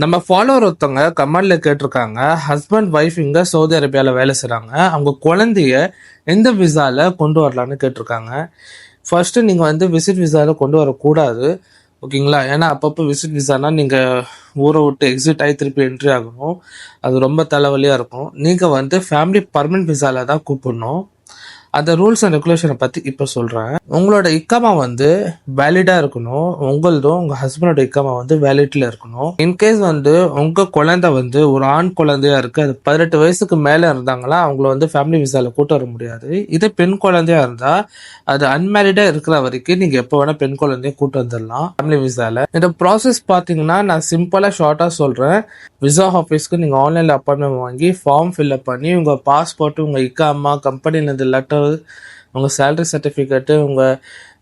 நம்ம ஃபாலோவர் ஒருத்தவங்க கமெண்ட்ல கேட்டிருக்காங்க, ஹஸ்பண்ட் ஒய்ஃப் இங்க சவுதி அரேபியாவில் வேலை செய்கிறாங்க, அவங்க குழந்தைய எந்த விசால கொண்டு வரலான்னு கேட்டிருக்காங்க. ஃபர்ஸ்ட் நீங்க விசிட் விசால கொண்டு வரக்கூடாது, ஓகேங்களா? ஏன்னா அப்பப்போ விசிட் விசானா நீங்க ஊரை விட்டு எக்ஸிட் ஆகி திருப்பி என்ட்ரி ஆகணும், அது ரொம்ப தலைவலியா இருக்கும். நீங்க ஃபேமிலி பர்மனன்ட் விசால தான் கூப்பிடணும். அந்த ரூல்ஸ் அண்ட் ரெகுலேஷனை பற்றி இப்போ சொல்கிறேன். உங்களோட இக்காமா வேலிடாக இருக்கணும். உங்களதும் உங்கள் ஹஸ்பண்டோட இக்காமா வேலிட்டில் இருக்கணும். இன்கேஸ் உங்கள் குழந்தை ஒரு ஆண் குழந்தையா இருக்குது, அது 18 வயசுக்கு மேலே இருந்தாங்களா அவங்கள ஃபேமிலி விசாவில் கூட்டு வர முடியாது. இதே பெண் குழந்தையா இருந்தால் அது அன்மேரிடாக இருக்கிற வரைக்கும் நீங்கள் எப்போ வேணால் பெண் குழந்தைய கூட்டு வந்துடலாம் ஃபேமிலி விசாவில். இந்த ப்ராசஸ் பார்த்தீங்கன்னா நான் சிம்பிளாக ஷார்ட்டாக சொல்கிறேன். விசா ஆஃபீஸ்க்கு நீங்கள் ஆன்லைனில் அப்பாயின்மெண்ட் வாங்கி ஃபார்ம் ஃபில்அப் பண்ணி உங்கள் பாஸ்போர்ட்டு, உங்கள் இக்காமா, கம்பெனிலேருந்து லெட்டர், உங்கள் சேலரி சர்டிஃபிகேட்டு,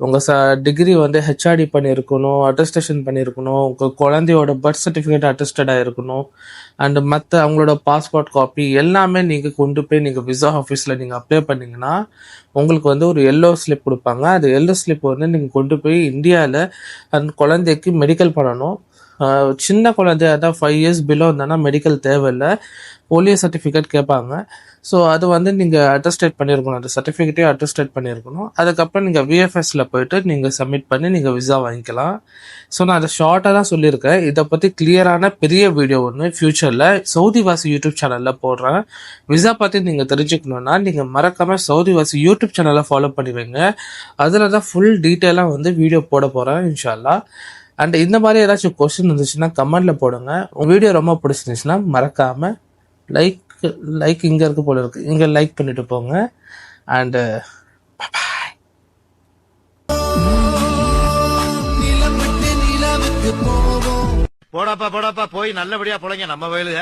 உங்கள் டிகிரி ஹெச்ஆர்டி பண்ணியிருக்கணும், அட்டஸ்டேஷன் பண்ணியிருக்கணும், உங்கள் குழந்தையோட பர்த் சர்டிஃபிகேட் அட்டஸ்டடாக இருக்கணும், அண்டு மற்ற அவங்களோட பாஸ்போர்ட் காப்பி எல்லாமே நீங்கள் கொண்டு போய் நீங்கள் விசா ஆஃபீஸில் நீங்கள் அப்ளை பண்ணிங்கன்னா உங்களுக்கு ஒரு எல்லோ ஸ்லிப் கொடுப்பாங்க. அது எல்லோ ஸ்லிப் நீங்கள் கொண்டு போய் இந்தியாவில் அந்த குழந்தைக்கு மெடிக்கல் பண்ணணும். சின்ன குழந்தையா தான் 5 years பிலோ இருந்தானா மெடிக்கல் தேவையில்லை, போலியோ சர்டிஃபிகேட் கேட்பாங்க. ஸோ அது நீங்கள் அட்டஸ்டேட் பண்ணியிருக்கணும், அந்த சர்டிஃபிகேட்டே அட்டஸ்டேட் பண்ணியிருக்கணும். அதுக்கப்புறம் நீங்கள் விஎஃப்எஸில் போயிட்டு நீங்கள் சப்மிட் பண்ணி நீங்கள் விசா வாங்கிக்கலாம். ஸோ நான் அதை ஷார்ட்டாக தான் சொல்லியிருக்கேன். இதை பற்றி கிளியரான பெரிய வீடியோ ஃப்யூச்சரில் சவுதி வாசி யூடியூப் சேனலில் போடுறேன். விசா பற்றி நீங்கள் தெரிஞ்சுக்கணுன்னா நீங்கள் மறக்காமல் சவுதி வாசி யூடியூப் சேனலை ஃபாலோ பண்ணி வைங்க. அதில் தான் ஃபுல் டீட்டெயிலாக வீடியோ போட போகிறேன் இன்ஷா அல்லாஹ். அண்ட் இந்த மாதிரி ஏதாச்சும் கொஸ்டின் இருந்துச்சுன்னா கமெண்ட்ல போடுங்க. உங்கள் வீடியோ ரொம்ப பிடிச்சிருந்துச்சுன்னா மறக்காம லைக் இங்கே இருக்கு போல இருக்கு, இங்கே லைக் பண்ணிட்டு போங்க. அண்டு போடாப்பா போய் நல்லபடியா பொழைங்க நம்ம வயலு.